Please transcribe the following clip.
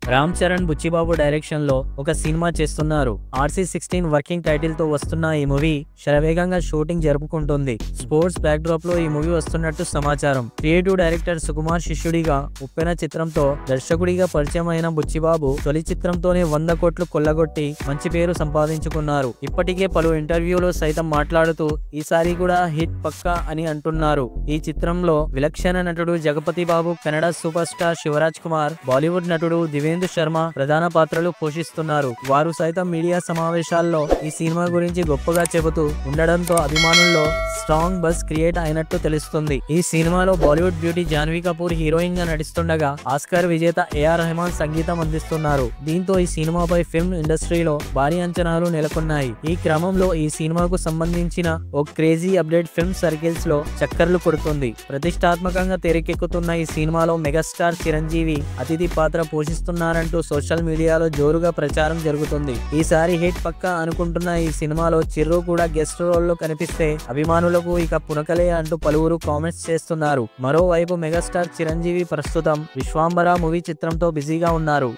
Ram Charan Buchibabu direction లో ఒక cinema చేస్తున్నారు. RC16 వర్కింగ్ టైటిల్ తో వస్తున్న ఈ మూవీ శరవేగంగా షూటింగ్ జరుపుకుంటుంది. స్పోర్ట్స్ బ్యాక్ డ్రాప్ లో ఈ మూవీ వస్తున్నట్టు సమాచారం. క్రియేటివ్ డైరెక్టర్ సుకుమార్ శిష్యుడిగా ఉప్పెన చిత్రంతో దర్శకుడిగా పరిచయం అయిన బుచ్చిబాబు తొలి చిత్రంతోనే 100 కోట్లు కొల్లగొట్టి మంచి పేరు సంపాదించుకున్నారు. ఇప్పటికే పలు ఇంటర్వ్యూలో సైతం మాట్లాడుతూ ఈసారి కూడా హిట్ పక్కా అని అంటున్నారు. ఈ చిత్రంలో విలక్షణ నటుడు జగపతి బాబు, కన్నడ సూపర్ స్టార్ శివరాజ్ కుమార్, బాలీవుడ్ నటుడు దివేంద్ర శర్మ ప్రధాన పాత్రలు పోషిస్తున్నారు. వారు సైతం మీడియా సమావేశాల్లో ఈ సినిమా గురించి గొప్పగా చెబుతూ ఉండడంతో అభిమానుల్లో స్ట్రాంగ్ బజ్ క్రియేట్ అయినట్టు తెలుస్తుంది. ఈ సినిమాలో బాలీవుడ్ బ్యూటీ జాన్వీ కపూర్ హీరోయిన్ గా నటిస్తుండగా ఆస్కార్ విజేత AR రెహమాన్ సంగీతం అందిస్తున్నారు. దీంతో ఈ సినిమాపై ఫిల్మ్ ఇండస్ట్రీలో భారీ అంచనాలు నెలకొన్నాయి. ఈ క్రమంలో ఈ సినిమాకు సంబంధించిన ఓ క్రేజీ అప్డేట్ ఫిల్మ్ సర్కిల్స్ లో చక్కర్లు కొడుతుంది. ప్రతిష్టాత్మకంగా తెరకెక్కుతున్న ఈ సినిమాలో మెగాస్టార్ చిరంజీవి అతిథి పాత్ర పోషిస్తున్నారంటూ సోషల్ మీడియాలో జోరుగా ప్రచారం జరుగుతుంది. ఈసారి హిట్ పక్కా అనుకుంటున్న ఈ సినిమాలో చిర్రు కూడా గెస్ట్ రోల్ లో కనిపిస్తే అభిమానులకు ఇక పునకలే అంటూ పలువురు కామెంట్స్ చేస్తున్నారు. మరోవైపు మెగాస్టార్ చిరంజీవి ప్రస్తుతం విశ్వాంబర మూవీ చిత్రంతో బిజీగా ఉన్నారు.